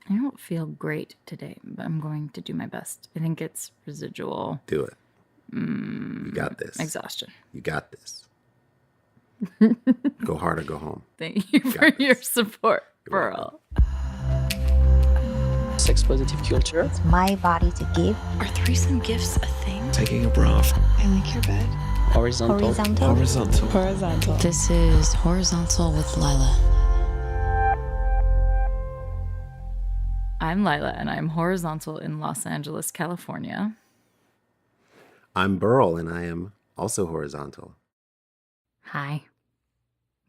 I don't feel great today, but I'm going to do my best. I think it's residual Do it. You got this. exhaustion. You got this. Go hard or go home. Thank you for your support, You're Burl. Sex positive culture. It's my body to give. Are threesome gifts a thing? Taking a bath. I like your bed. Horizontal. This is Horizontal with Lila. I'm Lila, and I'm horizontal in Los Angeles, California. I'm Burl, and I am also horizontal. Hi.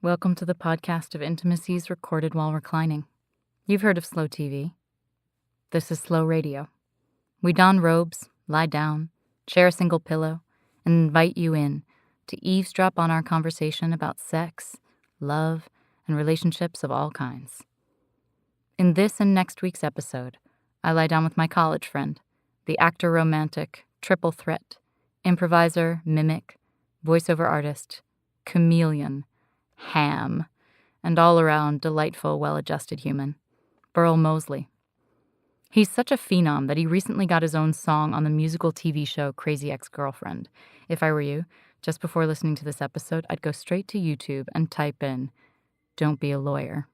Welcome to the podcast of intimacies recorded while reclining. You've heard of slow TV. This is slow radio. We don robes, lie down, share a single pillow, and invite you in to eavesdrop on our conversation about sex, love, and relationships of all kinds. In this and next week's episode, I lie down with my college friend, the actor romantic, triple threat, improviser, mimic, voiceover artist, chameleon, ham, and all-around delightful, well-adjusted human, Burl Moseley. He's such a phenom that he recently got his own song on the musical TV show Crazy Ex-Girlfriend. If I were you, just before listening to this episode, I'd go straight to YouTube and type in, "Don't be a lawyer."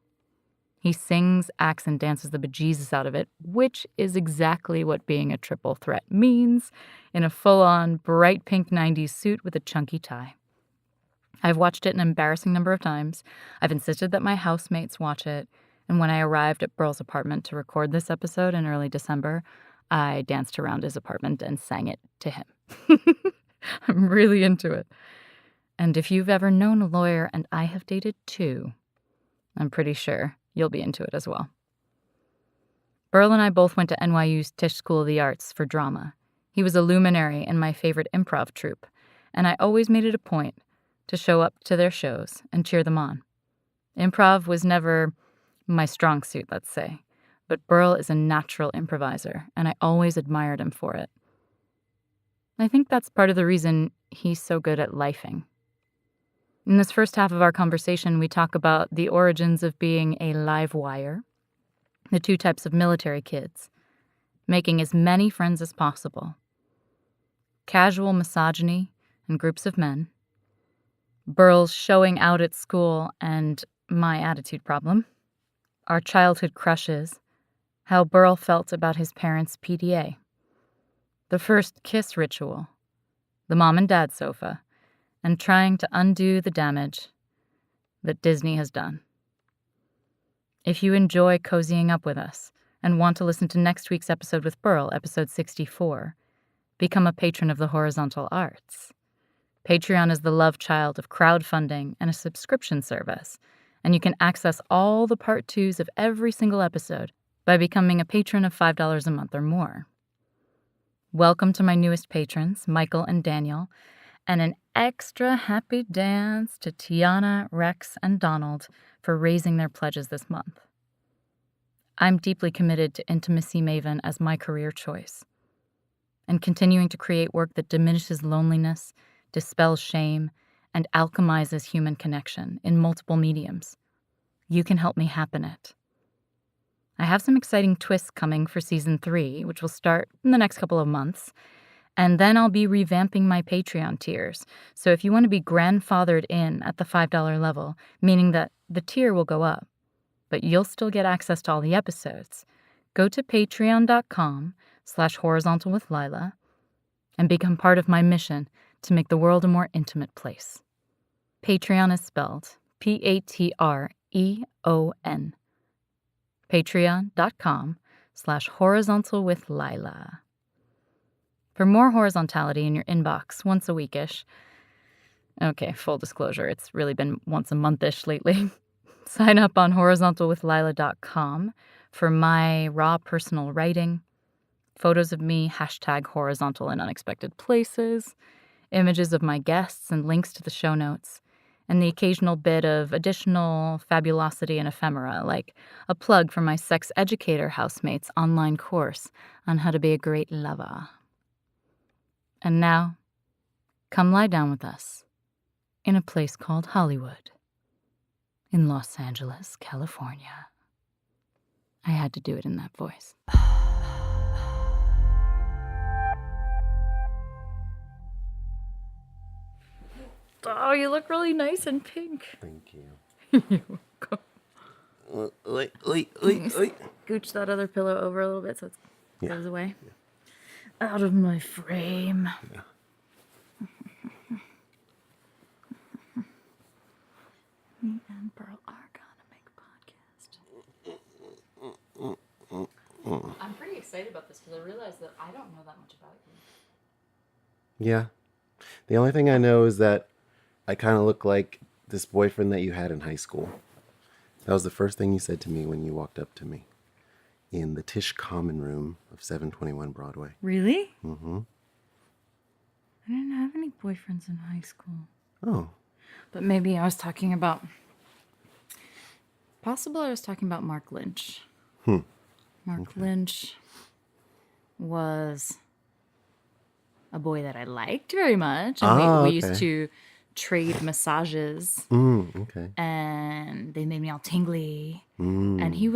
He sings, acts, and dances the bejeesus out of it, which is exactly what being a triple threat means, in a full-on bright pink 90s suit with a chunky tie. I've watched it an embarrassing number of times. I've insisted that my housemates watch it, and when I arrived at Burl's apartment to record this episode in early December, I danced around his apartment and sang it to him. I'm really into it. And if you've ever known a lawyer, and I have dated two, I'm pretty sure you'll be into it as well. Burl and I both went to NYU's Tisch School of the Arts for drama. He was a luminary in my favorite improv troupe, and I always made it a point to show up to their shows and cheer them on. Improv was never my strong suit, let's say, but Burl is a natural improviser, and I always admired him for it. I think that's part of the reason he's so good at lifing. In this first half of our conversation, we talk about the origins of being a live wire, the two types of military kids, making as many friends as possible, casual misogyny and groups of men, Burl's showing out at school and my attitude problem, our childhood crushes, how Burl felt about his parents' PDA, the first kiss ritual, the mom and dad sofa, and trying to undo the damage that Disney has done. If you enjoy cozying up with us and want to listen to next week's episode with Burl, episode 64, become a patron of the Horizontal Arts. Patreon is the love child of crowdfunding and a subscription service, and you can access all the part twos of every single episode by becoming a patron of $5 a month or more. Welcome to my newest patrons, Michael and Daniel, and an extra happy dance to Tiana, Rex, and Donald for raising their pledges this month. I'm deeply committed to Intimacy Maven as my career choice, and continuing to create work that diminishes loneliness, dispels shame, and alchemizes human connection in multiple mediums. You can help me happen it. I have some exciting twists coming for season 3, which will start in the next couple of months, and then I'll be revamping my Patreon tiers. So if you want to be grandfathered in at the $5 level, meaning that the tier will go up, but you'll still get access to all the episodes, go to patreon.com/horizontalwithlila and become part of my mission to make the world a more intimate place. Patreon is spelled Patreon. Patreon.com/horizontalwithlila. For more horizontality in your inbox once a weekish, okay, full disclosure, it's really been once a monthish lately, sign up on horizontalwithlila.com for my raw personal writing, photos of me, #horizontal in unexpected places, images of my guests and links to the show notes, and the occasional bit of additional fabulosity and ephemera, like a plug for my sex educator housemates online course on how to be a great lover. And now, come lie down with us in a place called Hollywood in Los Angeles, California. I had to do it in that voice. Oh, you look really nice and pink. Thank you. You're welcome. Oi. Scooch that other pillow over a little bit so it Yeah. goes away. Out of my frame. Yeah. Me and Burl are gonna make a podcast. I'm pretty excited about this because I realized that I don't know that much about you. Yeah. The only thing I know is that I kind of look like this boyfriend that you had in high school. That was the first thing you said to me when you walked up to me in the Tisch Common Room of 721 Broadway. Really? Mm-hmm. I didn't have any boyfriends in high school. Oh. But maybe I was talking about... Possible I was talking about Mark Lynch. Mark Lynch was a boy that I liked very much. And we used to trade massages. Okay. And they made me all tingly. And he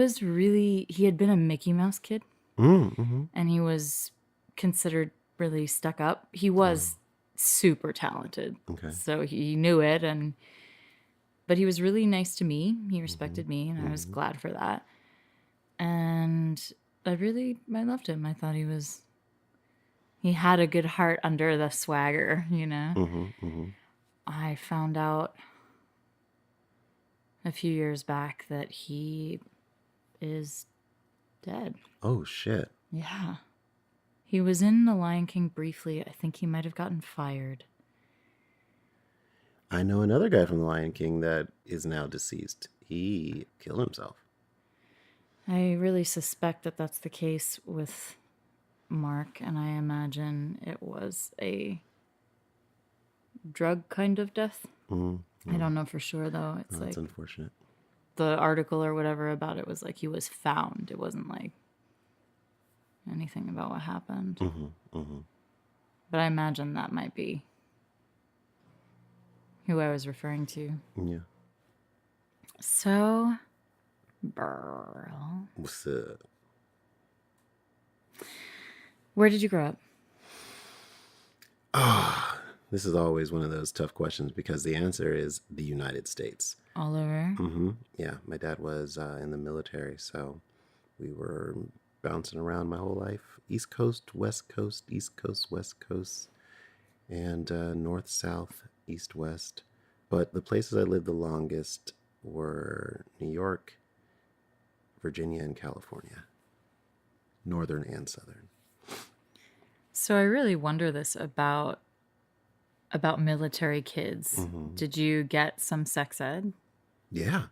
had been a Mickey Mouse kid. And he was considered really stuck up. He was super talented. Okay. So he knew it. But he was really nice to me. He respected me, and I was glad for that. And I loved him. I thought he had a good heart under the swagger, you know? I found out a few years back that he is dead. Oh, shit. Yeah. He was in The Lion King briefly. I think he might have gotten fired. I know another guy from The Lion King that is now deceased. He killed himself. I really suspect that that's the case with Mark, and I imagine it was a drug kind of death. I don't know for sure, though. It's That's like unfortunate. the article or whatever about it was like he was found. It wasn't like anything about what happened. But I imagine that might be who I was referring to. Yeah. So, Burl, What's up? where did you grow up? This is always one of those tough questions because the answer is the United States. All over? Yeah, my dad was in the military, so we were bouncing around my whole life. East Coast, West Coast, East Coast, West Coast, and North, South, East, West. But the places I lived the longest were New York, Virginia, and California. Northern and Southern. So I really wonder this about military kids. Did you get some sex ed? Yeah.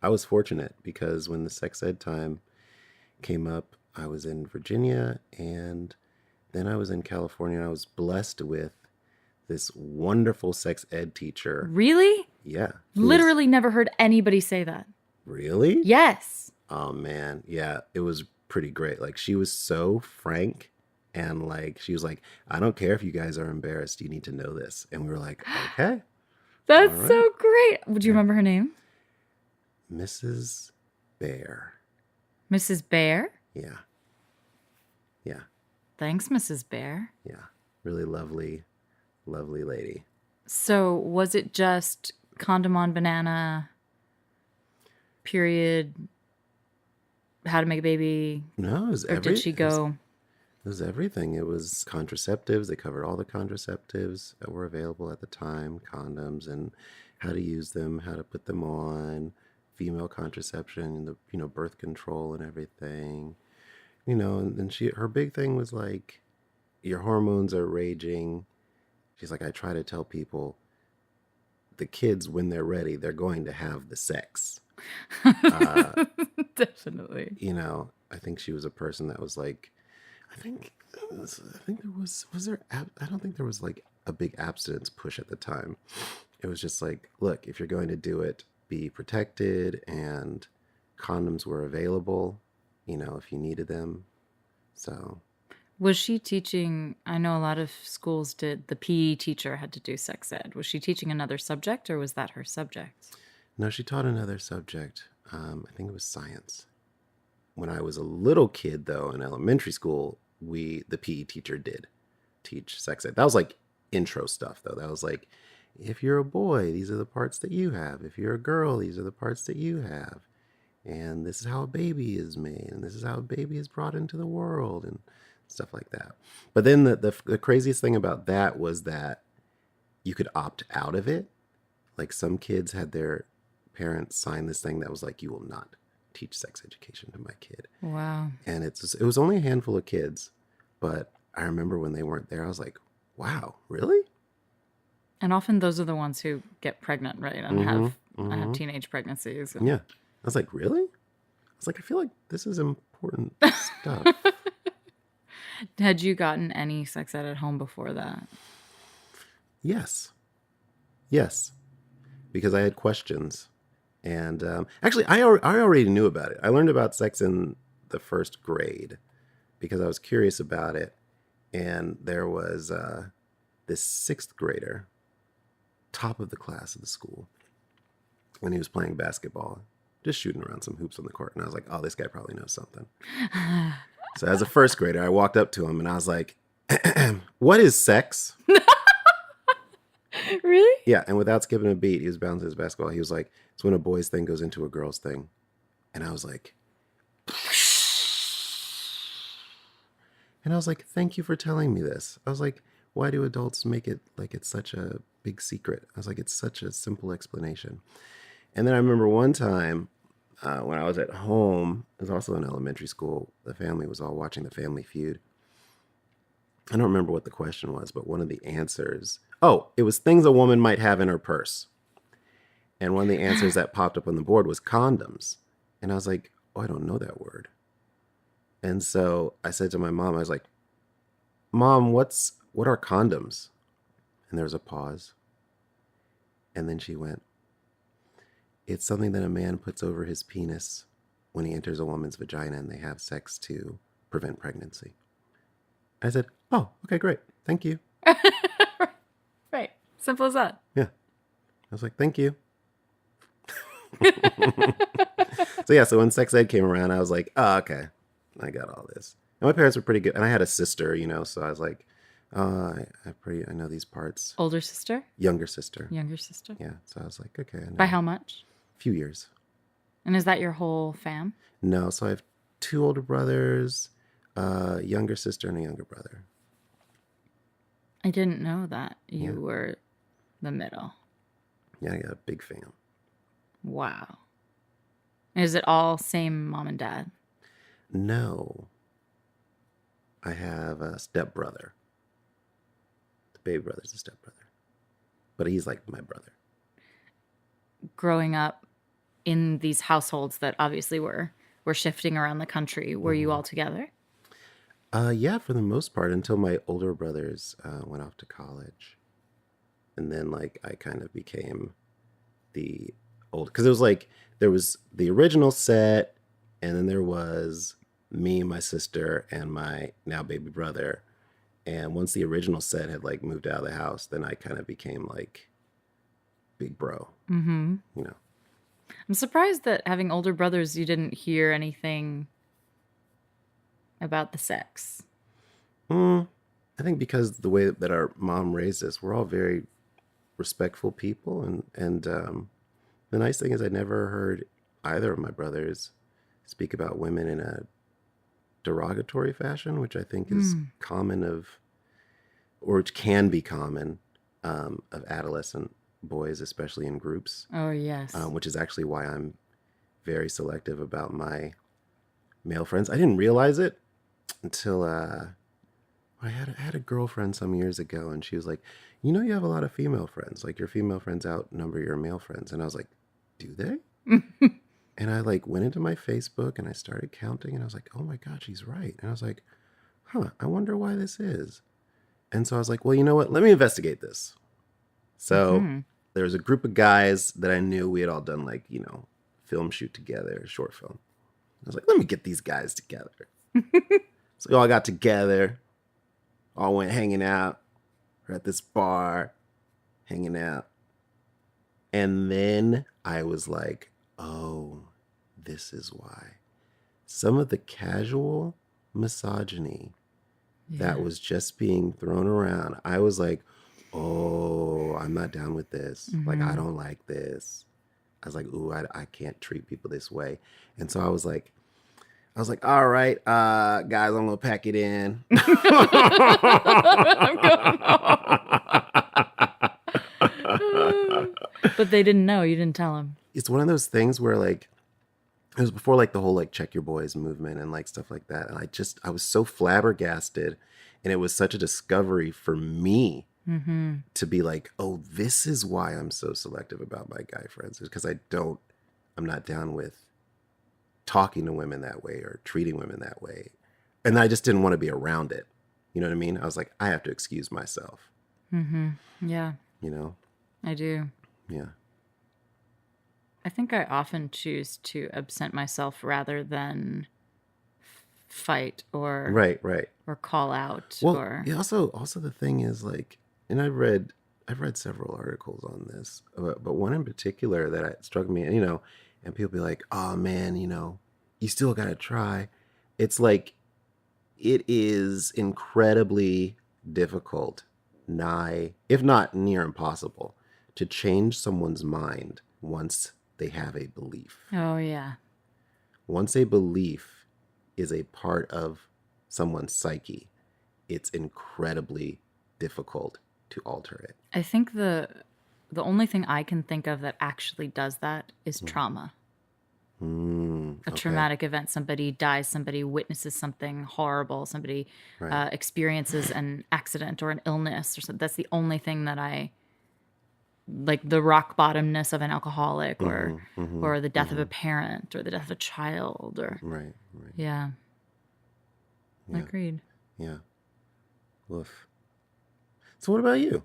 I was fortunate because when the sex ed time came up, I was in Virginia and then I was in California. I was blessed with this wonderful sex ed teacher. Really? Yeah. Literally never heard anybody say that. Really? Yes. Oh, man. Yeah, it was pretty great. Like, she was so frank and, like, she was like, I don't care if you guys are embarrassed. You need to know this. And we were like, okay. That's so great. Would you remember her name? Mrs. Bear. Mrs. Bear? Yeah. Thanks, Mrs. Bear. Yeah. Really lovely lady. So was it just condom on banana, period, how to make a baby? No, it was Or did she go? It was everything. It was contraceptives. They covered all the contraceptives that were available at the time, condoms and how to use them, how to put them on, female contraception, the birth control and everything. And then her big thing was like, your hormones are raging. She's like, I try to tell people the kids, when they're ready, they're going to have the sex. Definitely. I think she was a person that was like, I think I don't think there was like a big abstinence push at the time. It was just like, look, if you're going to do it, be protected, and condoms were available, if you needed them. So. Was she teaching? I know a lot of schools did. The PE teacher had to do sex ed. Was she teaching another subject or was that her subject? No, she taught another subject. I think it was science. When I was a little kid, though, in elementary school, the PE teacher did teach sex ed. That was like intro stuff, though. That was like, if you're a boy, these are the parts that you have. If you're a girl, these are the parts that you have. And this is how a baby is made. And this is how a baby is brought into the world and stuff like that. But then the craziest thing about that was that you could opt out of it. Like some kids had their parents sign this thing that was like, you will not teach sex education to my kid. Wow. And it was only a handful of kids, but I remember when they weren't there, I was like, wow, really? And often those are the ones who get pregnant, right? And have teenage pregnancies. Yeah. I was like, really? I was like, I feel like this is important stuff. Had you gotten any sex ed at home before that? Yes. Because I had questions. And actually, I already knew about it. I learned about sex in the first grade because I was curious about it. And there was this sixth grader, top of the class of the school, when he was playing basketball, just shooting around some hoops on the court. And I was like, oh, this guy probably knows something. So as a first grader, I walked up to him and I was like, what is sex? Really? Yeah, and without skipping a beat, he was bouncing his basketball. He was like, it's when a boy's thing goes into a girl's thing. And I was like, thank you for telling me this. I was like, why do adults make it like it's such a big secret? I was like, it's such a simple explanation. And then I remember one time when I was at home, it was also in elementary school, the family was all watching the Family Feud. I don't remember what the question was, but one of the answers, it was things a woman might have in her purse. And one of the answers that popped up on the board was condoms. And I was like, I don't know that word. And so I said to my mom, I was like, Mom, what are condoms? And there was a pause. And then she went, it's something that a man puts over his penis when he enters a woman's vagina and they have sex to prevent pregnancy. I said, oh, okay, great. Thank you. Right. Simple as that. Yeah. I was like, thank you. So when sex ed came around, I was like, oh, okay, I got all this. And my parents were pretty good. And I had a sister, so I was like, I know these parts. Older sister? Younger sister. Younger sister? Yeah. So I was like, okay. I know. By how much? A few years. And is that your whole fam? No. So I have 2 older brothers, a younger sister, and a younger brother. I didn't know that you were the middle. Yeah, I got a big fam. Wow. Is it all same mom and dad? No. I have a stepbrother. The baby brother's a stepbrother. But he's like my brother. Growing up in these households that obviously were shifting around the country, were you all together? Yeah, for the most part, until my older brothers went off to college. And then, I kind of became the old... Because it was there was the original set, and then there was me, my sister, and my now baby brother. And once the original set had, moved out of the house, then I kind of became, big bro. Mm-hmm. I'm surprised that having older brothers, you didn't hear anything about the sex. I think because the way that our mom raised us, we're all very respectful people. And the nice thing is I never heard either of my brothers speak about women in a derogatory fashion, which I think is common which can be common of adolescent boys, especially in groups. Oh, yes. Which is actually why I'm very selective about my male friends. I didn't realize it until I had a girlfriend some years ago, and she was like, you have a lot of female friends. Your female friends outnumber your male friends. And I was like, do they? And I went into my Facebook and I started counting, and I was like, oh my God, she's right. And I was like, I wonder why this is. And so I was like, well, you know what? Let me investigate this. So there was a group of guys that I knew. We had all done film shoot together, short film. I was like, let me get these guys together. So we all got together, all went hanging out. We're at this bar, hanging out. And then I was like, oh, this is why. Some of the casual misogyny that was just being thrown around, I was like, oh, I'm not down with this. Like, I don't like this. I was like, ooh, I can't treat people this way. And so I was like, all right, guys, I'm gonna pack it in. I'm going home. But they didn't know. You didn't tell them. It's one of those things where, like, it was before, like, the whole, like, check your boys movement and, like, stuff like that. And I was so flabbergasted, and it was such a discovery for me to be like, oh, this is why I'm so selective about my guy friends, because I'm not down with talking to women that way or treating women that way. And I just didn't want to be around it. You know what I mean? I was like, I have to excuse myself. Yeah, You know? I do. Yeah. I think I often choose to absent myself rather than fight or Right. or call out. Well, or yeah, also the thing is, like, and I've read several articles on this, but one in particular that struck me, and, and people be like, oh man, you still got to try. It's like, it is incredibly difficult, nigh, if not near impossible, to change someone's mind once they have a belief. Oh, yeah. Once a belief is a part of someone's psyche, it's incredibly difficult to alter it. I think the only thing I can think of that actually does that is trauma. A traumatic event. Somebody dies, somebody witnesses something horrible, somebody experiences an accident or an illness or something. That's the only thing that I like, the rock bottomness of an alcoholic or the death of a parent or the death of a child or Right. yeah. Agreed. Yeah. Woof. So what about you? Do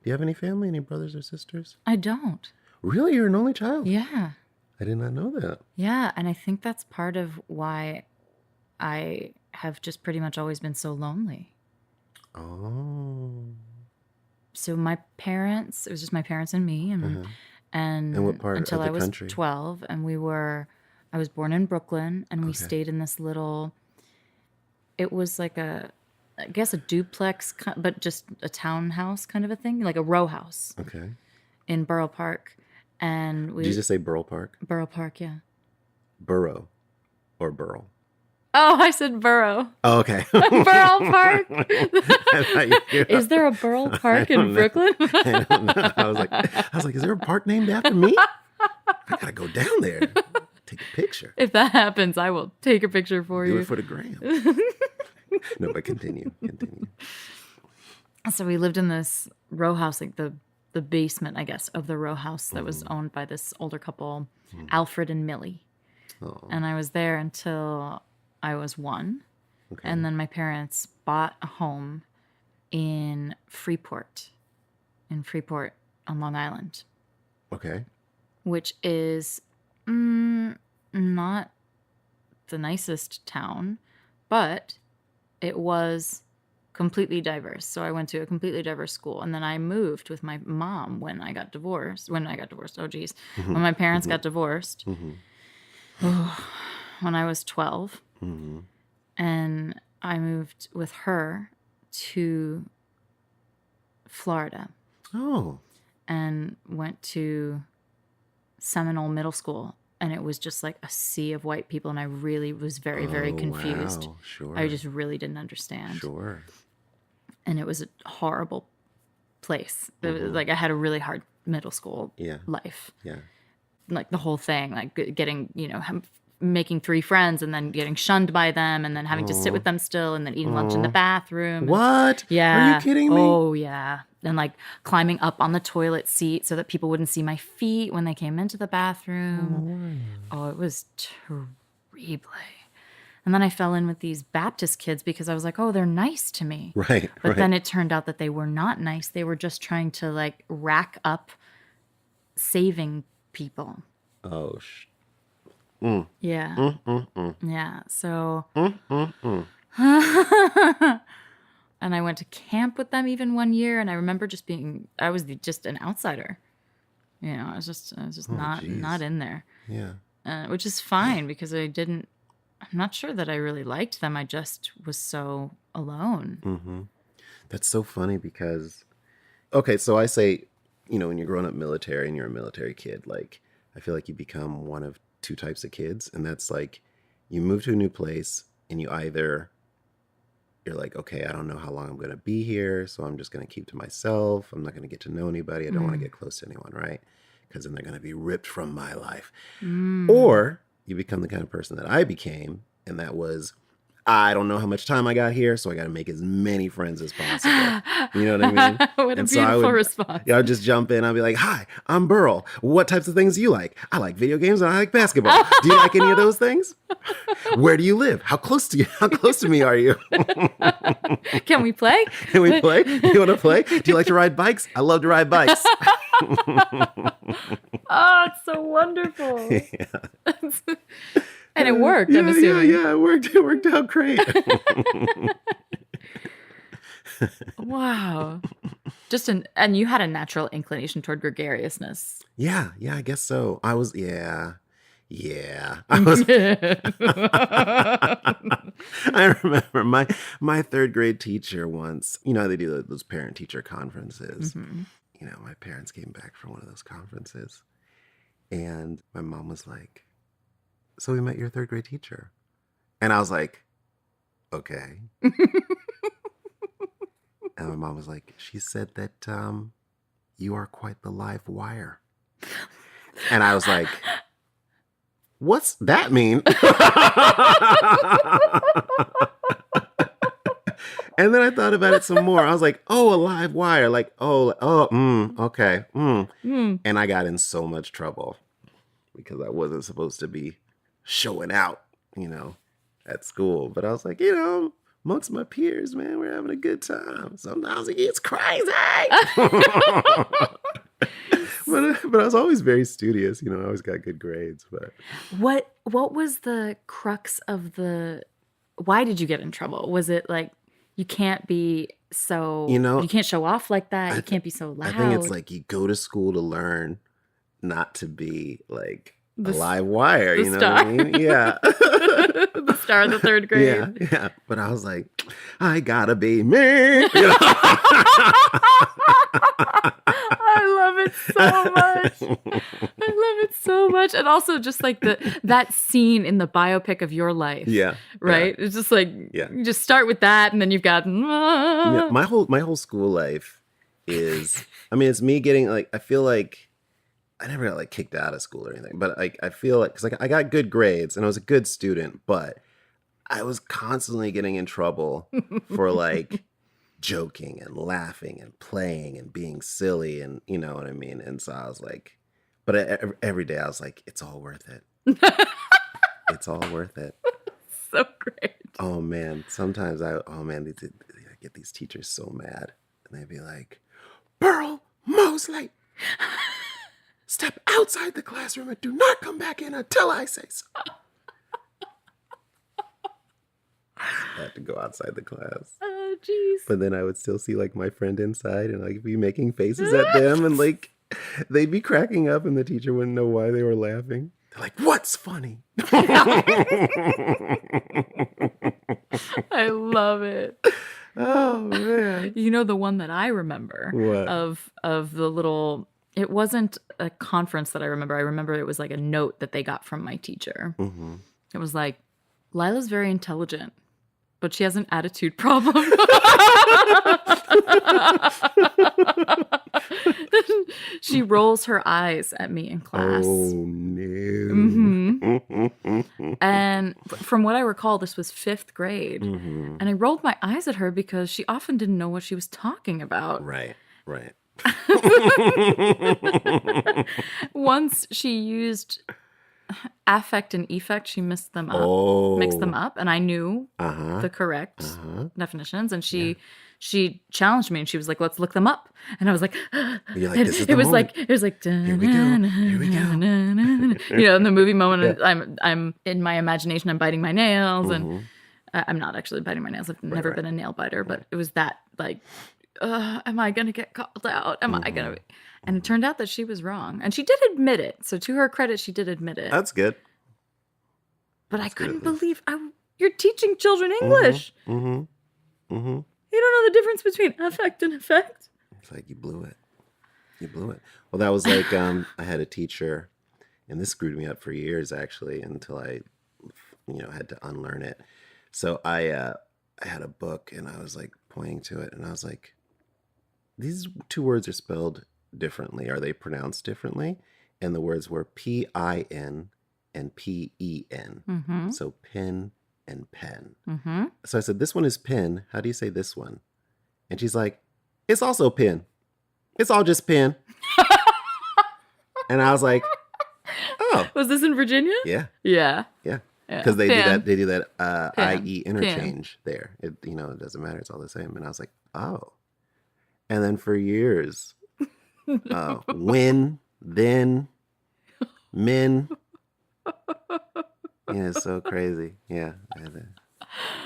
you have any family, any brothers or sisters? I don't. Really? You're an only child? Yeah. I did not know that. Yeah, and I think that's part of why I have just pretty much always been so lonely. Oh. So my parents, it was just my parents and me, and what part until of the I was country? 12, and I was born in Brooklyn, and we stayed in this little, it was like I guess a duplex, but just a townhouse kind of a thing, like a row house. Okay. In Borough Park. And Did you just say Burl Park? Borough Park, yeah. Burrow or Burl? Oh, I said Borough. Oh, okay. Borough Park. Is there a Borough Park in Brooklyn? I don't know. I was like, is there a park named after me? I gotta go down there, take a picture. If that happens, I will take a picture for you. Do it for the gram. No, but continue. So we lived in this row house, like the basement, I guess, of the row house that was owned by this older couple, Alfred and Millie. Oh. And I was there until I was 1. Okay. And then my parents bought a home in Freeport on Long Island. Okay. Which is not the nicest town, but it was completely diverse. So I went to a completely diverse school. And then I moved with my mom when I got divorced. Oh, geez. When my parents got divorced. When I was 12. And I moved with her to Florida. Oh. And went to Seminole Middle School. And it was just like a sea of white people. And I really was very, very confused. Wow. Sure. I just really didn't understand. Sure. And it was a horrible place. It was, like, I had a really hard middle school life. Yeah. Like the whole thing, like getting, making 3 friends and then getting shunned by them and then having to sit with them still and then eating lunch in the bathroom. What? Yeah. Are you kidding me? Oh, yeah. And like climbing up on the toilet seat so that people wouldn't see my feet when they came into the bathroom. Oh, it was terrible. And then I fell in with these Baptist kids because I was like, oh, they're nice to me. Right. But then it turned out that they were not nice. They were just trying to like rack up saving people. Oh, Yeah. Yeah. So. And I went to camp with them even one year. And I remember I was just an outsider. I was just not in there. Yeah. which is fine because I'm not sure that I really liked them. I just was so alone. Mm-hmm. That's so funny because, okay, so I say, when you're growing up military and you're a military kid, like, I feel like you become one of two types of kids. And that's like, you move to a new place and you're like, okay, I don't know how long I'm going to be here. So I'm just going to keep to myself. I'm not going to get to know anybody. I don't want to get close to anyone, right? Because then they're going to be ripped from my life. Or you become the kind of person that I became. And that was, I don't know how much time I got here, so I got to make as many friends as possible. You know what I mean? What a beautiful response. Yeah, I would just jump in. I'd be like, hi, I'm Burl. What types of things do you like? I like video games and I like basketball. Do you like any of those things? Where do you live? How close to me are you? Can we play? Can we play? You want to play? Do you like to ride bikes? I love to ride bikes. Oh, it's so wonderful. Yeah. And it worked, I'm assuming. Yeah, it worked. It worked out great. Wow. And you had a natural inclination toward gregariousness. Yeah, I guess so. I was, I was. I remember my third grade teacher once, they do those parent-teacher conferences. My parents came back from one of those conferences. And my mom was like, so we met your third grade teacher. And I was like, okay. And my mom was like, she said that you are quite the live wire. And I was like, what's that mean? And then I thought about it some more. I was like, oh, a live wire. Like, okay. And I got in so much trouble because I wasn't supposed to be showing out, at school. But I was like, amongst my peers, man, we're having a good time. Sometimes it gets crazy. But I was always very studious, I always got good grades. But what was the crux of why did you get in trouble? Was it like, you can't be so, you can't show off like that. You can't be so loud. I think it's like you go to school to learn not to be like a live wire, you know what I mean? Yeah. The star of the third grade. Yeah. But I was like, I gotta be me. I love it so much. And also just like that scene in the biopic of your life. Yeah. Right? Yeah. It's just like, you just start with that and then you've got... Yeah, my whole school life is, it's me getting like, I feel like I never got like kicked out of school or anything, but I feel like, because I got good grades and I was a good student, but I was constantly getting in trouble for like joking and laughing and playing and being silly, and you know what I mean? And so I was like, but every day I was like, it's all worth it. It's all worth it. So great. Oh man, sometimes I get these teachers so mad, and they'd be like, Burl Moseley, step outside the classroom and do not come back in until I say so. I had to go outside the class. Oh, jeez. But then I would still see like my friend inside and like be making faces at them, and like they'd be cracking up and the teacher wouldn't know why they were laughing. They're like, what's funny? I love it. Oh man. The one that I remember of the little, it wasn't a conference that I remember. I remember it was like a note that they got from my teacher. Mm-hmm. It was like, Lila's very intelligent, but she has an attitude problem. She rolls her eyes at me in class. Oh, no. Mm-hmm. And from what I recall, this was 5th grade. Mm-hmm. And I rolled my eyes at her because she often didn't know what she was talking about. Right. Once she used affect and effect, she mixed them up, and I knew the correct definitions, and she challenged me, and she was like, let's look them up, and I was like, you're like, this is the it was moment. Like, it was like, here we go in the movie moment. I'm in my imagination, I'm biting my nails, and I'm not actually biting my nails. I've never been a nail biter, but it was that like, am I gonna get called out? Am I gonna be? And it turned out that she was wrong. And she did admit it. So to her credit, she did admit it. That's good. But That's I good, couldn't at least. believe you're teaching children English. Mm-hmm. Mm-hmm. You don't know the difference between affect and effect. It's like you blew it. You blew it. Well, that was like I had a teacher, and this screwed me up for years actually until I, had to unlearn it. So I had a book, and I was like pointing to it, and I was like, these two words are spelled differently. Are they pronounced differently? And the words were PIN and PEN. Mm-hmm. So pin and pen. Mm-hmm. So I said, this one is pin. How do you say this one? And she's like, it's also pin. It's all just pin. And I was like, oh. Was this in Virginia? Yeah. Yeah. Yeah. Because they do that Pin. IE interchange there. It doesn't matter. It's all the same. And I was like, oh. And then for years, when, then, men. Yeah, it's so crazy. Yeah.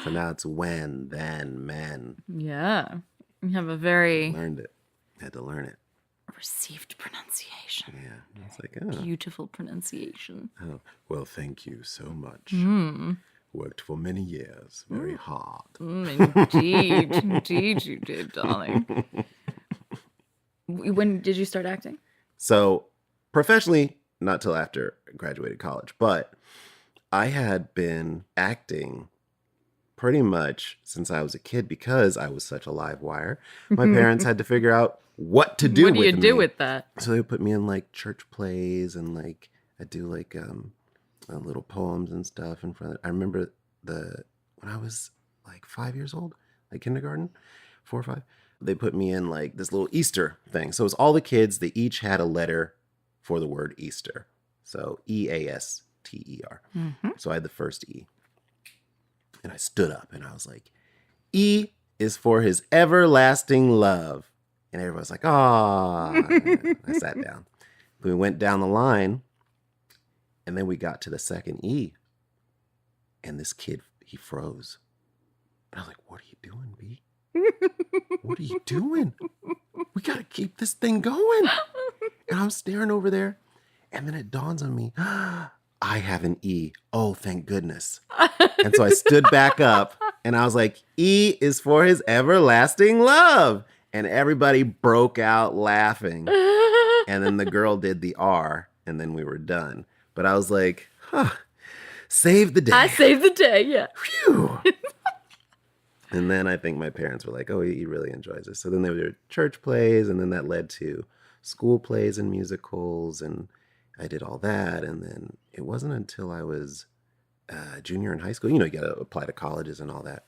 So now it's when, then, men. Yeah. You have a very Learned it. Had to learn it. received pronunciation. Yeah. It's like, oh. Beautiful pronunciation. Oh, well, thank you so much. Mm. Worked for many years. Very hard. Indeed. Indeed you did, darling. When did you start acting? So, professionally, not till after I graduated college, but I had been acting pretty much since I was a kid because I was such a live wire. My parents had to figure out what to do with me. What do you do with that? So they put me in like church plays, and like I do like little poems and stuff in front of. I remember when I was like 5 years old, like kindergarten, 4 or 5. They put me in like this little Easter thing. So it was all the kids. They each had a letter for the word Easter. So EASTER. Mm-hmm. So I had the first E. And I stood up and I was like, E is for his everlasting love. And everybody was like, ah. I sat down. We went down the line, and then we got to the second E. And this kid, he froze. And I was like, what are you doing, B? What are you doing? We got to keep this thing going. And I'm staring over there. And then it dawns on me, I have an E. Oh, thank goodness. And so I stood back up and I was like, E is for his everlasting love. And everybody broke out laughing. And then the girl did the R, and then we were done. But I was like, saved the day. I saved the day, yeah. Phew. And then I think my parents were like, oh, he really enjoys this. So then they would do church plays, and then that led to school plays and musicals, and I did all that. And then it wasn't until I was a junior in high school, you got to apply to colleges and all that.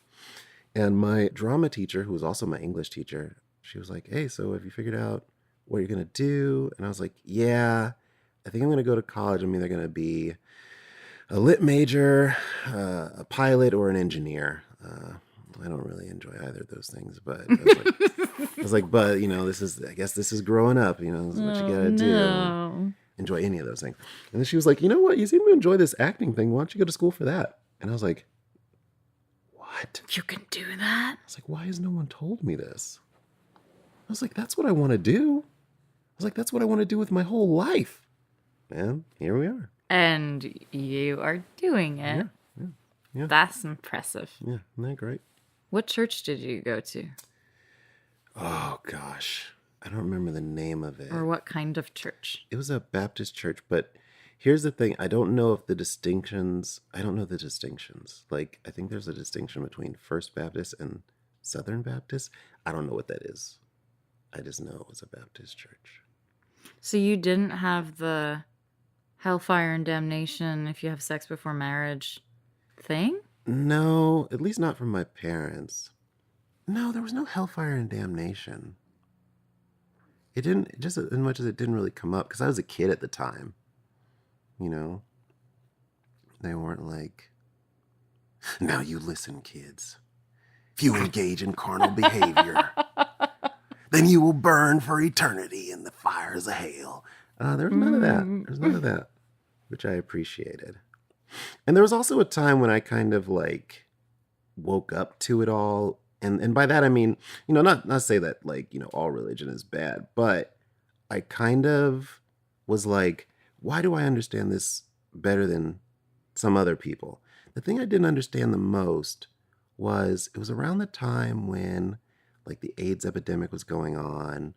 And my drama teacher, who was also my English teacher, she was like, hey, so have you figured out what you're going to do? And I was like, yeah, I think I'm going to go to college. I'm either going to be a lit major, a pilot, or an engineer. I don't really enjoy either of those things, but I was like, but I guess this is growing up, this is what you got to do. Enjoy any of those things. And then she was like, you know what? You seem to enjoy this acting thing. Why don't you go to school for that? And I was like, what? You can do that? I was like, why has no one told me this? I was like, that's what I want to do. I was like, that's what I want to do with my whole life. And here we are. And you are doing it. Yeah. That's impressive. Yeah, isn't that great? What church did you go to? Oh, gosh. I don't remember the name of it. Or what kind of church? It was a Baptist church, but here's the thing. I don't know the distinctions. Like, I think there's a distinction between First Baptist and Southern Baptist. I don't know what that is. I just know it was a Baptist church. So you didn't have the hellfire and damnation if you have sex before marriage thing? No, at least not from my parents. No, there was no hellfire and damnation. It didn't, just as much as it didn't really come up, because I was a kid at the time. They weren't like, now you listen, kids. If you engage in carnal behavior, then you will burn for eternity in the fires of hell. There was none of that. There's none of that, which I appreciated. And there was also a time when I kind of like woke up to it all. And by that, I mean, not say that like, all religion is bad, but I kind of was like, why do I understand this better than some other people. The thing I didn't understand the most was it was around the time when like the AIDS epidemic was going on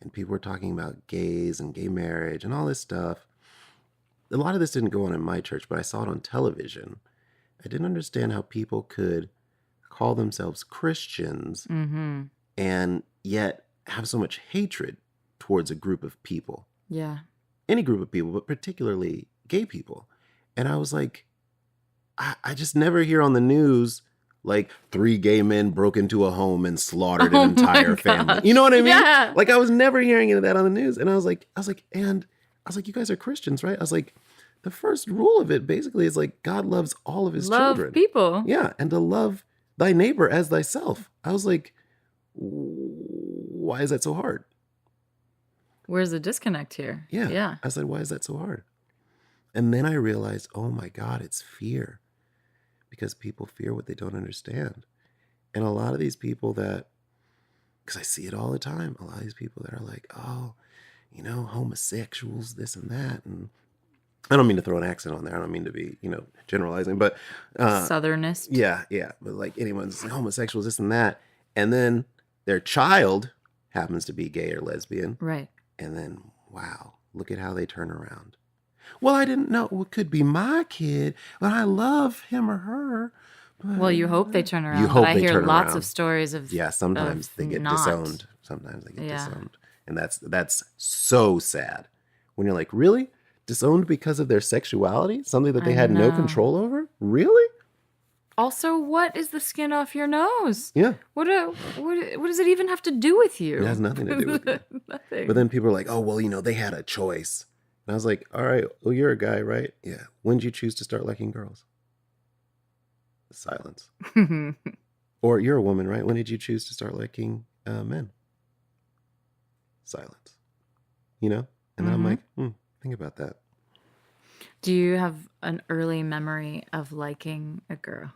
and people were talking about gays and gay marriage and all this stuff. A lot of this didn't go on in my church, but I saw it on television. I didn't understand how people could call themselves Christians and yet have so much hatred towards a group of people. Yeah. Any group of people, but particularly gay people. And I was like, I just never hear on the news like 3 gay men broke into a home and slaughtered an entire family. You know what I mean? Yeah. Like I was never hearing any of that on the news. And I was like, you guys are Christians, right? I was like, the first rule of it basically is like God loves all of his children. Love people. Yeah. And to love thy neighbor as thyself. I was like, why is that so hard? Where's the disconnect here? Yeah. Yeah. I said, why is that so hard? And then I realized, oh my God, it's fear. Because people fear what they don't understand. And a lot of these people that, because I see it all the time, a lot of these people that are like, oh, you know, homosexuals, this and that. And I don't mean to throw an accent on there. I don't mean to be, you know, generalizing, but. Southernist. Yeah. But like anyone's like, homosexuals, this and that. And then their child happens to be gay or lesbian. Right. And then, wow, look at how they turn around. Well, I didn't know it could be my kid, but I love him or her. Well, you hope they turn around. You hope but I they hear turn lots around. of stories of sometimes they get not. disowned. Sometimes they get disowned. And that's so sad. When you're like, really? Disowned because of their sexuality? Something that they had no control over? Really? Also, what is the skin off your nose? Yeah. What does it even have to do with you? It has nothing to do with you. Nothing. But then people are like, oh, well, you know, they had a choice. And I was like, all right, well, you're a guy, right? Yeah. When did you choose to start liking girls? Silence. Or you're a woman, right? When did you choose to start liking men? Silence. You know? And then I'm like, think about that. Do you have an early memory of liking a girl?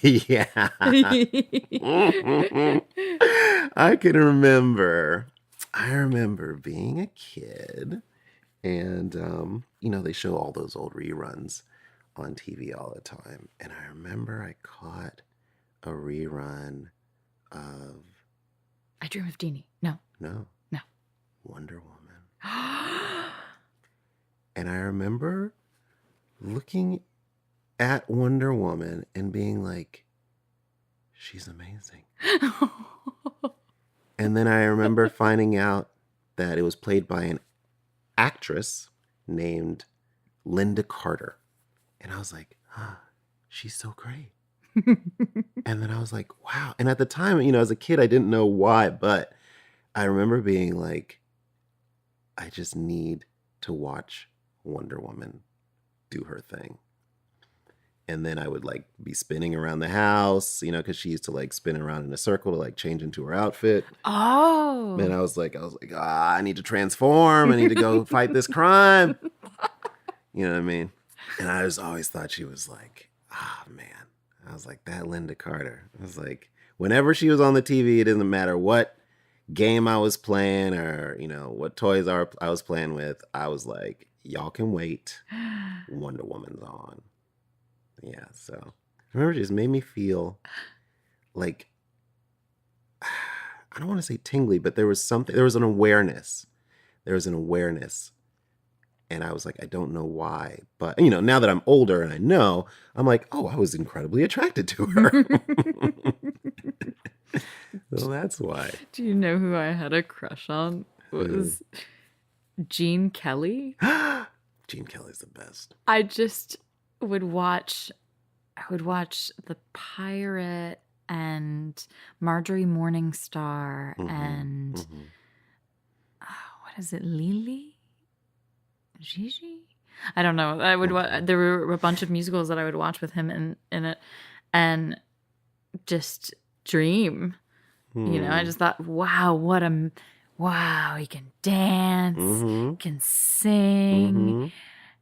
Yeah. I can remember. I remember being a kid and, you know, they show all those old reruns on TV all the time. And I remember I caught a rerun of... I Dream of Jeannie. No. Wonder Woman. And I remember looking at Wonder Woman and being like, she's amazing. And then I remember finding out that it was played by an actress named Linda Carter. And I was like, she's so great. And then I was like, wow. And at the time, you know, as a kid, I didn't know why, but I remember being like, I just need to watch Wonder Woman do her thing. And then I would like be spinning around the house, you know, because she used to like spin around in a circle to like change into her outfit. Oh. And I was like, I need to transform. I need to go fight this crime. You know what I mean? And I always thought she was like, man. I was like, that Linda Carter. I was like, whenever she was on the TV, it didn't matter what game I was playing or, you know, what toys I was playing with. I was like, y'all can wait. Wonder Woman's on. Yeah, so I remember it just made me feel like, I don't want to say tingly, but there was an awareness. And I was like, I don't know why. But, you know, now that I'm older and I know, I'm like, oh, I was incredibly attracted to her. So that's why. Do you know who I had a crush on? Was Gene Kelly. Gene Kelly's the best. I would watch The Pirate and Marjorie Morningstar and what is it, Lily? Gigi? I don't know. I would there were a bunch of musicals that I would watch with him in it and just dream. You know, I just thought, wow, he can dance, can sing.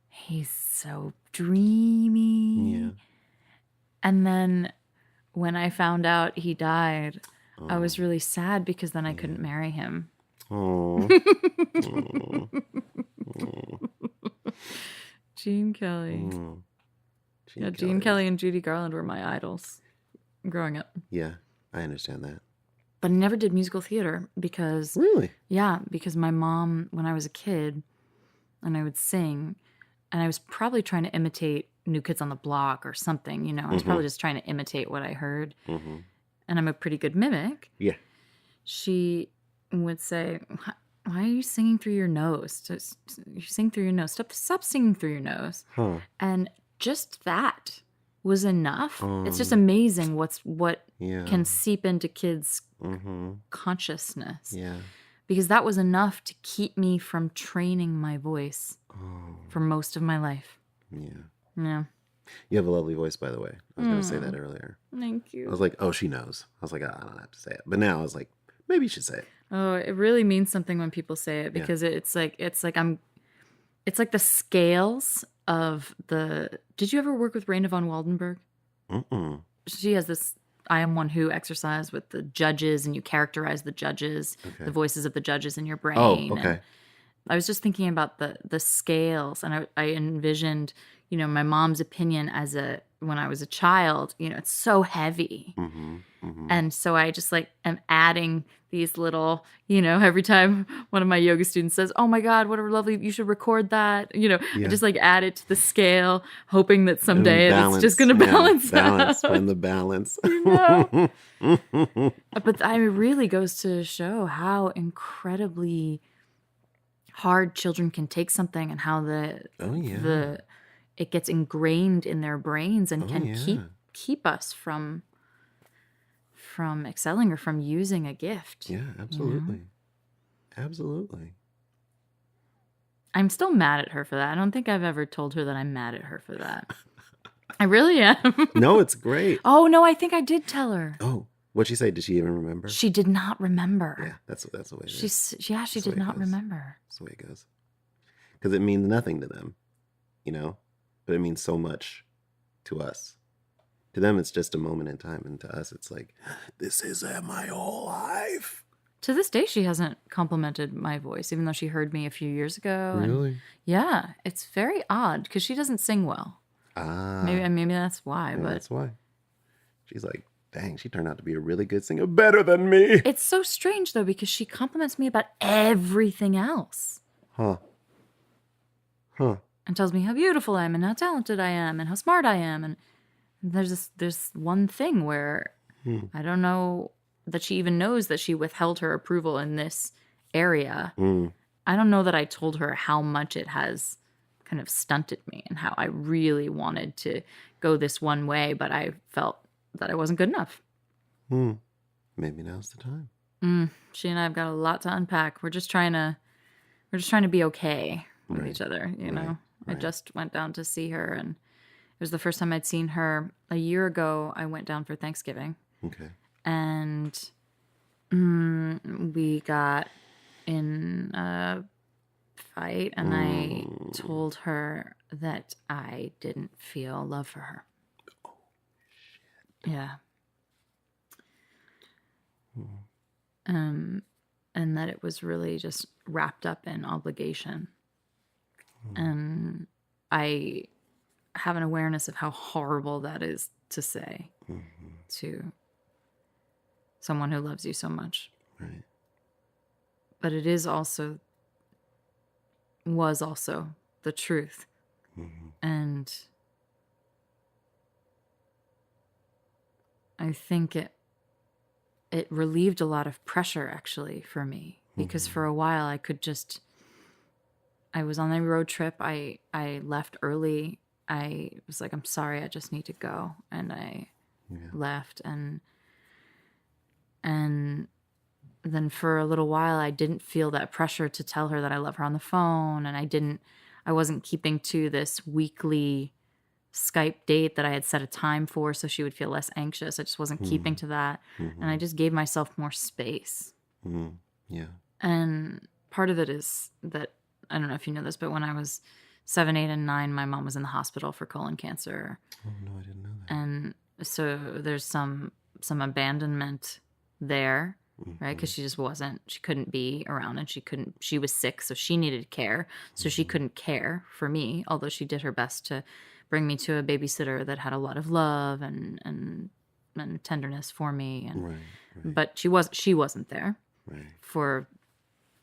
He's so dreamy. Yeah. And then when I found out he died, I was really sad because then I couldn't marry him. Oh. Gene Kelly. Gene Kelly and Judy Garland were my idols growing up. Yeah, I understand that. But I never did musical theater because... Really? Yeah, because my mom, when I was a kid, and I would sing, and I was probably trying to imitate New Kids on the Block or something, you know. I was probably just trying to imitate what I heard. And I'm a pretty good mimic. Yeah. She would say, why are you singing through your nose? You sing through your nose. Stop singing through your nose. Huh. And just that was enough. It's just amazing what can seep into kids' consciousness. Yeah. Because that was enough to keep me from training my voice for most of my life. Yeah. Yeah. You have a lovely voice, by the way. I was going to say that earlier. Thank you. I was like, oh, she knows. I was like, I don't have to say it. But now I was like, maybe you should say it. Oh, it really means something when people say it because it's like the scales of the... Did you ever work with Raina von Waldenberg? Mm-mm. She has this I Am One Who exercise with the judges, and you characterize the judges, the voices of the judges in your brain. Oh, okay. And I was just thinking about the scales, and I envisioned, you know, my mom's opinion when I was a child. You know, it's so heavy. And so I just like am adding these little, you know, every time one of my yoga students says, oh my God, what a lovely, you should record that. You know, I just like add it to the scale, hoping that someday it's just going to balance out. Find the balance. You know? But it really goes to show how incredibly hard children can take something and how it gets ingrained in their brains and can keep us from excelling or from using a gift. Yeah, absolutely. You know? Absolutely. I'm still mad at her for that. I don't think I've ever told her that I'm mad at her for that. I really am. No, it's great. Oh, no, I think I did tell her. Oh, what'd she say? Did she even remember? She did not remember. Yeah, that's the way it is. She did not remember. That's the way it goes. Because it means nothing to them, you know? But it means so much to us. To them, it's just a moment in time. And to us, it's like, this is my whole life. To this day, she hasn't complimented my voice, even though she heard me a few years ago. Really? Yeah. It's very odd because she doesn't sing well. Ah. Maybe that's why. Maybe but that's why. She's like, dang, she turned out to be a really good singer. Better than me. It's so strange, though, because she compliments me about everything else. Huh. And tells me how beautiful I am and how talented I am and how smart I am. And there's one thing where I don't know that she even knows that she withheld her approval in this area. I don't know that I told her how much it has kind of stunted me and how I really wanted to go this one way, but I felt that I wasn't good enough. Maybe now's the time. She and I have got a lot to unpack. We're just trying to be okay with each other, you know. I just went down to see her, and it was the first time I'd seen her. A year ago, I went down for Thanksgiving. Okay. And we got in a fight, and I told her that I didn't feel love for her. Oh, shit. Yeah. And that it was really just wrapped up in obligation. And I have an awareness of how horrible that is to say to someone who loves you so much. Right. But it was also the truth. And I think it relieved a lot of pressure, actually, for me. Because for a while I was on a road trip. I left early. I was like, I'm sorry, I just need to go. And I left. And then for a little while, I didn't feel that pressure to tell her that I love her on the phone. And I wasn't keeping to this weekly Skype date that I had set a time for so she would feel less anxious. I just wasn't keeping to that. And I just gave myself more space. Yeah. And part of it is that, I don't know if you know this, but when I was 7, 8, and 9, my mom was in the hospital for colon cancer. Oh, no, I didn't know that. And so there's some abandonment there. right? Because she just wasn't, she couldn't be around, and she was sick, so she needed care. So she couldn't care for me, although she did her best to bring me to a babysitter that had a lot of love and tenderness for me. And Right. but she wasn't there Right. for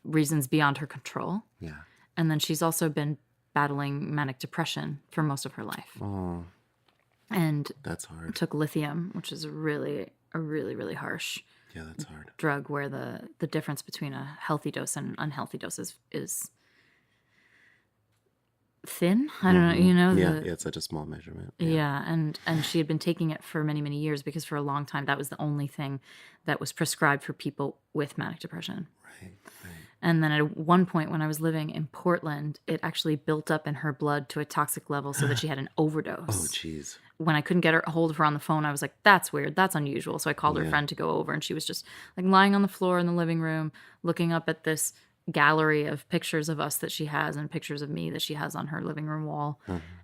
reasons beyond her control. Yeah. And then she's also been battling manic depression for most of her life. Oh, And that's hard. took lithium, which is a really, really harsh Yeah, that's hard. drug, where the difference between a healthy dose and an unhealthy dose is thin. I don't know, you know? Yeah, it's such a small measurement. Yeah, and she had been taking it for many, many years, because for a long time that was the only thing that was prescribed for people with manic depression. Right. And then at one point when I was living in Portland, it actually built up in her blood to a toxic level so that she had an overdose. Oh, jeez. When I couldn't get a hold of her on the phone, I was like, that's weird. That's unusual. So I called her friend to go over, and she was just like lying on the floor in the living room, looking up at this gallery of pictures of us that she has and pictures of me that she has on her living room wall,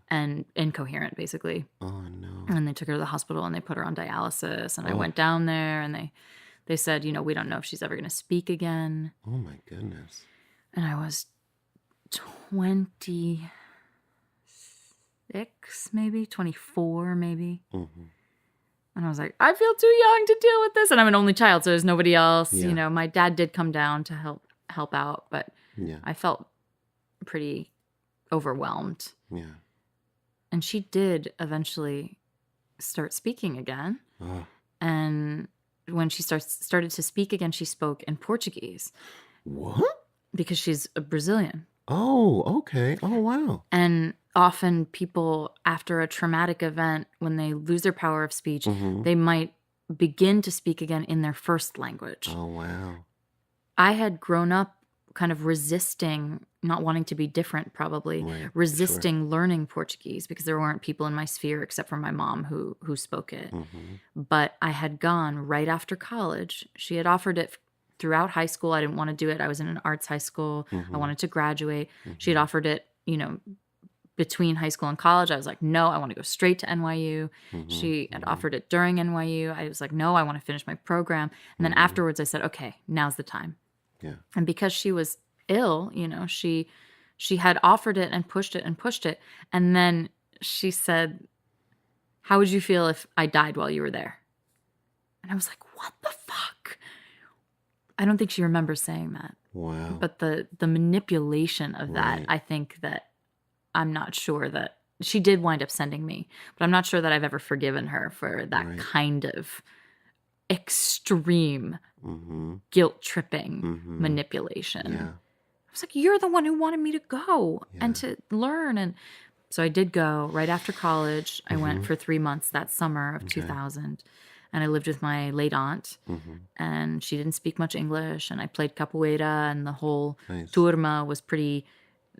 and incoherent, basically. Oh, no. And they took her to the hospital and they put her on dialysis. And I went down there, and they said, we don't know if she's ever going to speak again. Oh, my goodness. And I was 26, maybe 24, maybe. Mm-hmm. And I was like, I feel too young to deal with this. And I'm an only child, so there's nobody else. Yeah. My dad did come down to help out, but Yeah. I felt pretty overwhelmed. Yeah. And she did eventually start speaking again. Oh. And when she started to speak again, she spoke in Portuguese. What? Because she's a Brazilian. Oh, okay. Oh, wow. And often people, after a traumatic event, when they lose their power of speech, they might begin to speak again in their first language. Oh, wow. I had grown up kind of resisting, not wanting to be different, probably, Right, resisting learning Portuguese, because there weren't people in my sphere except for my mom who spoke it. But I had gone right after college. She had offered it throughout high school. I didn't want to do it. I was in an arts high school. I wanted to graduate. She had offered it, between high school and college. I was like, no, I want to go straight to NYU. She had offered it during NYU. I was like, no, I want to finish my program. And then afterwards I said, okay, now's the time. Yeah. And because she was ill, she had offered it and pushed it and pushed it. And then she said, how would you feel if I died while you were there? And I was like, what the fuck? I don't think she remembers saying that. Wow. But the manipulation of that, Right. I think that I'm not sure that she did wind up sending me, but I'm not sure that I've ever forgiven her for that Right. kind of extreme guilt tripping manipulation. Yeah. I was like, you're the one who wanted me to go and to learn. And so I did go right after college. I went for 3 months that summer of 2000. And I lived with my late aunt. And she didn't speak much English. And I played capoeira. And the whole Nice. turma was pretty,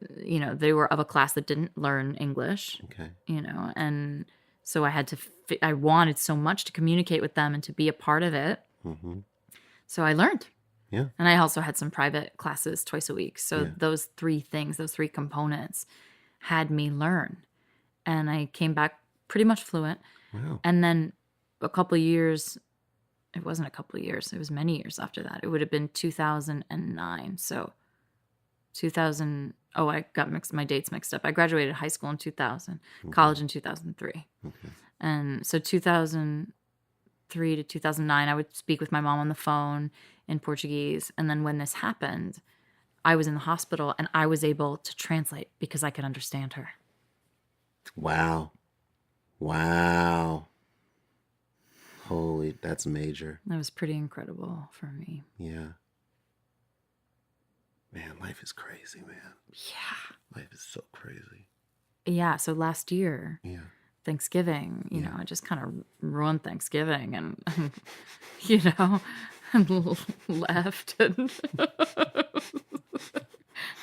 they were of a class that didn't learn English. Okay. And so I had to, I wanted so much to communicate with them and to be a part of it. So I learned. Yeah. And I also had some private classes twice a week. So Yeah. those three things, those three components had me learn. And I came back pretty much fluent. Wow. And then a couple of years, it wasn't a couple of years, it was many years after that. It would have been 2009. So 2000, I got my dates mixed up. I graduated high school in 2000, college in 2003. Okay. And so 2003 to 2009, I would speak with my mom on the phone in Portuguese. And then when this happened, I was in the hospital and I was able to translate because I could understand her. Wow. Wow. Holy, that's major. That was pretty incredible for me. Yeah. Man, life is crazy, man. Yeah. Life is so crazy. Yeah. So last year, Yeah. Thanksgiving, I just kind of ruined Thanksgiving and and left. And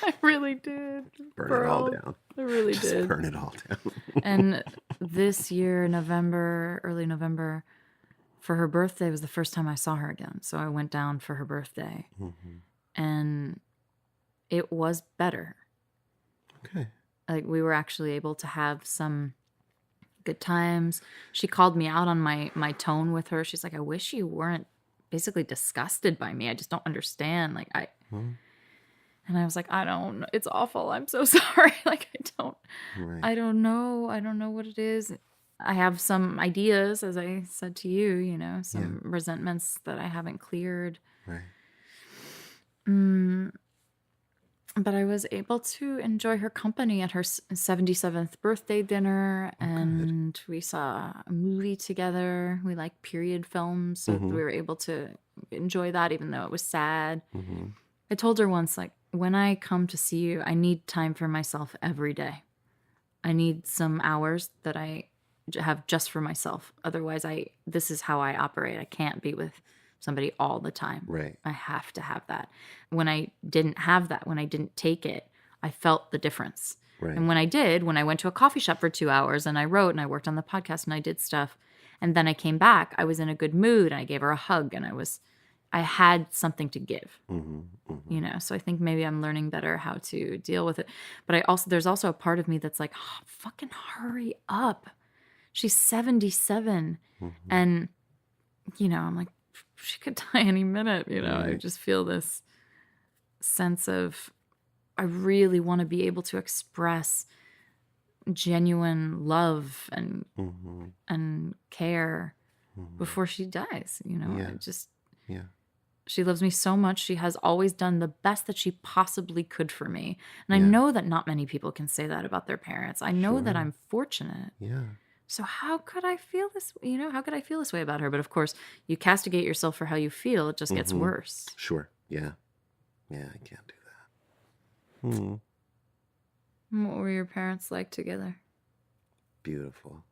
I really did. Burn it all down. I really Just did. burn it all down. And this year, early November, for her birthday was the first time I saw her again. So I went down for her birthday. And it was better. Okay. Like, we were actually able to have some good times. She called me out on my tone with her. She's like, I wish you weren't basically disgusted by me. I just don't understand. And I was like, I don't, it's awful. I'm so sorry. Like, Right. I don't know. I don't know what it is. I have some ideas, as I said to you, you know, some resentments that I haven't cleared. Right. But I was able to enjoy her company at her 77th birthday dinner, and we saw a movie together. We like period films, so we were able to enjoy that, even though it was sad. I told her once, like, when I come to see you, I need time for myself every day. I need some hours that I have just for myself. Otherwise, this is how I operate. I can't be with somebody all the time. Right. I have to have that. When I didn't have that, when I didn't take it, I felt the difference. Right. And when I went to a coffee shop for 2 hours and I wrote and I worked on the podcast and I did stuff. And then I came back, I was in a good mood and I gave her a hug and I had something to give, you know? So I think maybe I'm learning better how to deal with it. But there's also a part of me that's like, oh, fucking hurry up. She's 77. And, you know, I'm like, she could die any minute, you know? I just feel this sense of, I really want to be able to express genuine love and care before she dies, you know? Yeah. She loves me so much. She has always done the best that she possibly could for me. And I know that not many people can say that about their parents. I know that I'm fortunate. Yeah. So how could I feel this, you know, how could I feel this way about her? But of course, you castigate yourself for how you feel. It just gets worse. Sure. Yeah. Yeah, I can't do that. What were your parents like together? Beautiful.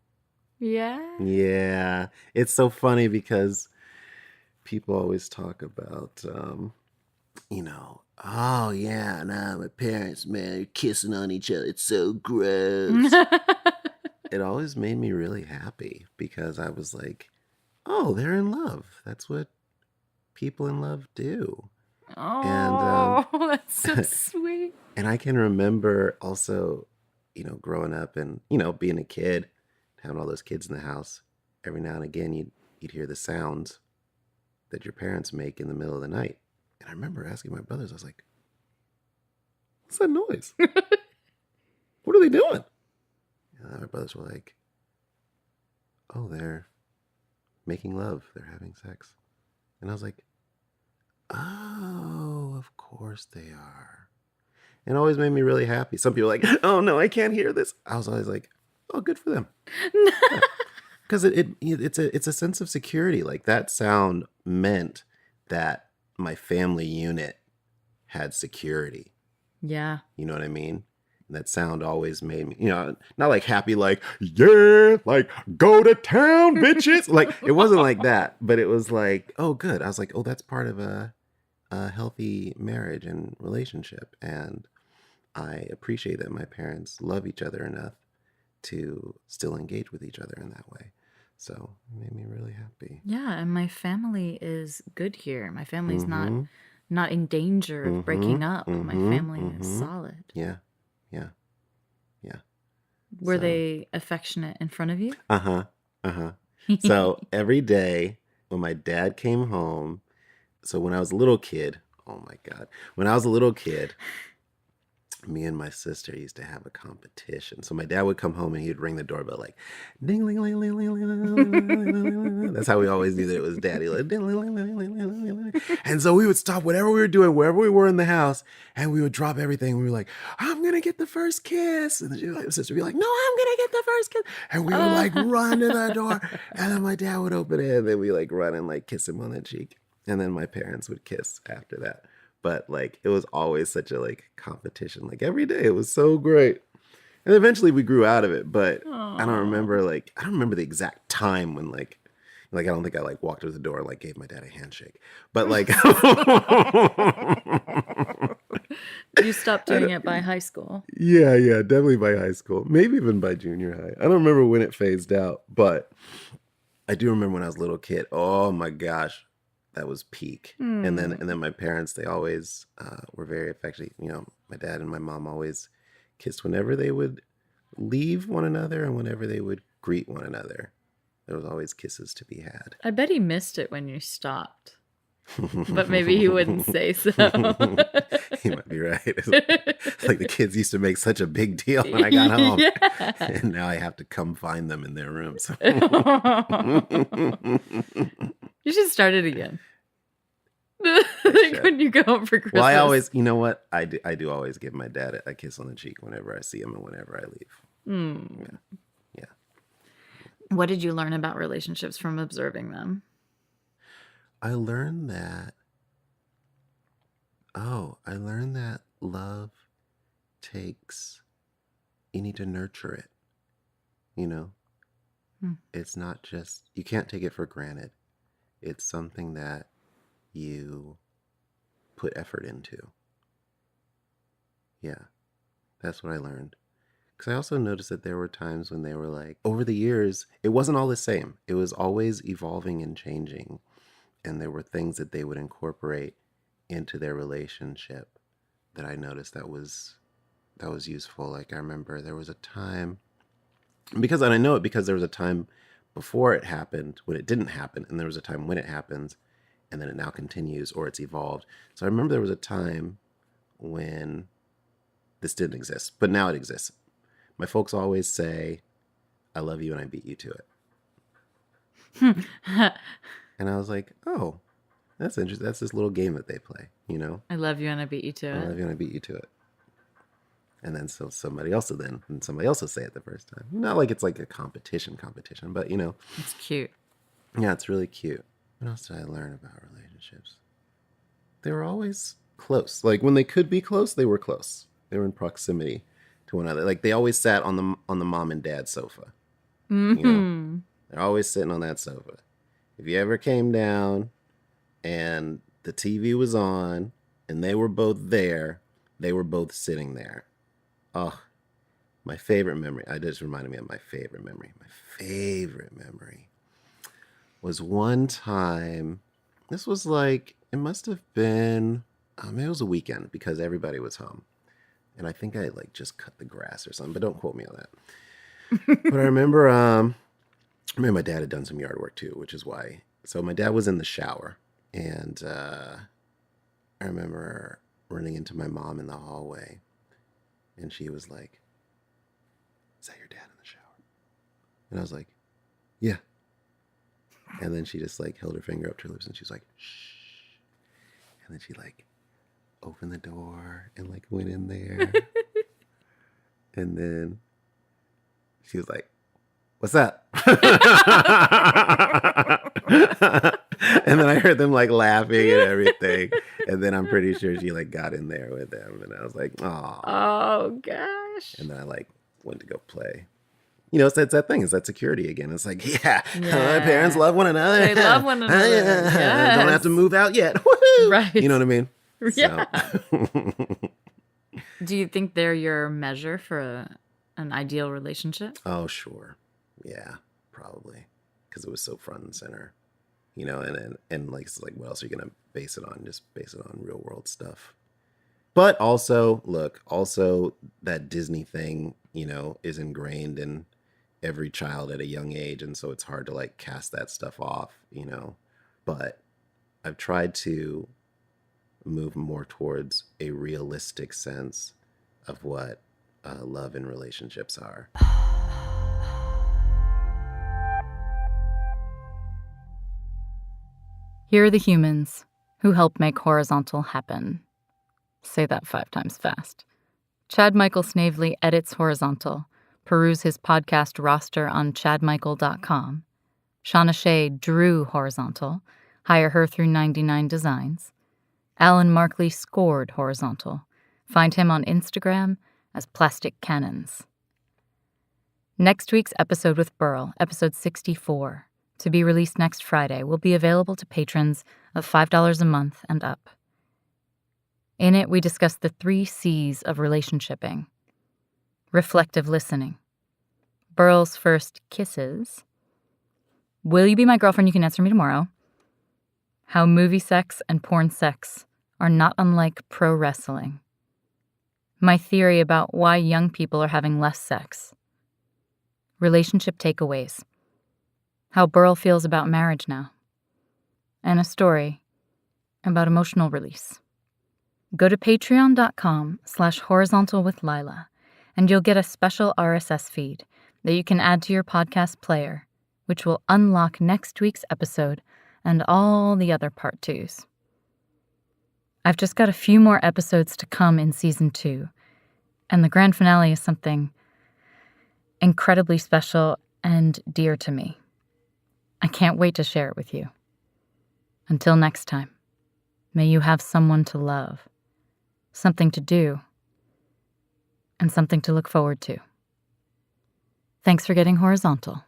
Yeah. Yeah. It's so funny because people always talk about, you know, oh yeah, nah, my parents, man, they're kissing on each other. It's so gross. It always made me really happy because I was like, oh, they're in love. That's what people in love do. Oh, that's so sweet. And I can remember also, you know, growing up and, you know, being a kid, having all those kids in the house. Every now and again, you'd hear the sounds that your parents make in the middle of the night. And I remember asking my brothers, I was like, what's that noise? What are they doing? And my brothers were like, oh, they're making love. They're having sex. And I was like, oh, of course they are. And it always made me really happy. Some people were like, oh no, I can't hear this. I was always like, oh, good for them. Because it's a sense of security. Like that sound meant that my family unit had security. Yeah. You know what I mean? And that sound always made me, you know, not like happy, like, yeah, like, go to town, bitches. Like, it wasn't like that, but it was like, oh, good. I was like, oh, that's part of a healthy marriage and relationship. And I appreciate that my parents love each other enough to still engage with each other in that way. So it made me really happy. Yeah, and my family is good here. My family's not in danger of breaking up. My family is solid. Yeah. Were they affectionate in front of you? So every day when my dad came home, so when I was a little kid, oh my God, when I was a little kid, me and my sister used to have a competition. So my dad would come home and he'd ring the doorbell like, ding, ling, ling, ling, ling, ling, ling, ling. That's how we always knew that it was daddy. Like, ding, ling, ling, ling, ling, ling, ling. And so we would stop whatever we were doing, wherever we were in the house, and we would drop everything. We were like, I'm going to get the first kiss. And then my sister would be like, no, I'm going to get the first kiss. And we would like run to the door. And then my dad would open it. And then we like run and like kiss him on the cheek. And then my parents would kiss after that. But like, it was always such a like competition, like every day. It was so great. And eventually we grew out of it, but I don't remember the exact time when like I don't think I like walked to the door and like gave my dad a handshake, but like. You stopped doing it by high school. Yeah, definitely by high school. Maybe even by junior high. I don't remember when it phased out, but I do remember when I was a little kid. Oh my gosh. That was peak. And then my parents, they always were very affectionate. You know, my dad and my mom always kissed whenever they would leave one another and whenever they would greet one another. There was always kisses to be had. I bet he missed it when you stopped. But maybe he wouldn't say so. He might be right. It's like the kids used to make such a big deal when I got home. Yeah. And now I have to come find them in their rooms. You should start it again. Like when you go home for Christmas. Well, I always, you know what? I do always give my dad a kiss on the cheek whenever I see him and whenever I leave. Yeah. What did you learn about relationships from observing them? I learned that love takes, you need to nurture it, you know? It's not just, you can't take it for granted. It's something that you put effort into. Yeah, that's what I learned. Because I also noticed that there were times when they were like, over the years, it wasn't all the same. It was always evolving and changing. And there were things that they would incorporate into their relationship that I noticed that was useful. Like I remember there was a time, because and I know it because there was a time before it happened when it didn't happen, and there was a time when it happens, and then it now continues or it's evolved. So I remember there was a time when this didn't exist, but now it exists. My folks always say, "I love you and I beat you to it." And I was like, oh, that's interesting. That's this little game that they play, you know? I love you and I beat you to it. I love you and I beat you to it. And then so somebody else will say it the first time. Not like it's like a competition, but you know. It's cute. Yeah, it's really cute. What else did I learn about relationships? They were always close. Like when they could be close, they were close. They were in proximity to one another. Like they always sat on the mom and dad sofa. You know? They're always sitting on that sofa. If you ever came down and the TV was on and they were both there, they were both sitting there. Oh, my favorite memory. I just reminded me of my favorite memory. My favorite memory was one time. This was like, it must have been, it was a weekend because everybody was home. And I think I like just cut the grass or something, but don't quote me on that. But I remember my dad had done some yard work too, which is why. So my dad was in the shower, and I remember running into my mom in the hallway, and she was like, "Is that your dad in the shower?" And I was like, "Yeah." And then she just like held her finger up to her lips, and she's like, "Shh." And then she like opened the door and like went in there, and then she was like, "What's that?" And then I heard them like laughing and everything. And then I'm pretty sure she like got in there with them. And I was like, "Oh." Oh, gosh. And then I like went to go play. You know, it's that thing. It's that security again. It's like, yeah. My parents love one another. They love one another. Yes. Don't have to move out yet. Woohoo! Right. You know what I mean? Yeah. So. Do you think they're your measure for an ideal relationship? Oh, sure. Yeah, probably. Because it was so front and center. You know, and like, it's like, what else are you going to base it on? Just base it on real world stuff. But also, look, that Disney thing, you know, is ingrained in every child at a young age. And so it's hard to like cast that stuff off, you know. But I've tried to move more towards a realistic sense of what love and relationships are. Here are the humans who help make horizontal happen. Say that 5 times fast. Chad Michael Snavely edits Horizontal. Peruse his podcast roster on chadmichael.com. Shauna Shea drew Horizontal. Hire her through 99 Designs. Alan Markley scored Horizontal. Find him on Instagram as Plastic Cannons. Next week's episode with Burl, episode 64, to be released next Friday, will be available to patrons of $5 a month and up. In it, we discuss the 3 C's of relationshipping. Reflective listening. Burl's first kisses. Will you be my girlfriend? You can answer me tomorrow. How movie sex and porn sex are not unlike pro wrestling. My theory about why young people are having less sex. Relationship takeaways. How Burl feels about marriage now. And a story about emotional release. Go to patreon.com/horizontalwithlila, and you'll get a special RSS feed that you can add to your podcast player, which will unlock next week's episode and all the other part 2s. I've just got a few more episodes to come in season 2, and the grand finale is something incredibly special and dear to me. I can't wait to share it with you. Until next time, may you have someone to love, something to do, and something to look forward to. Thanks for getting horizontal.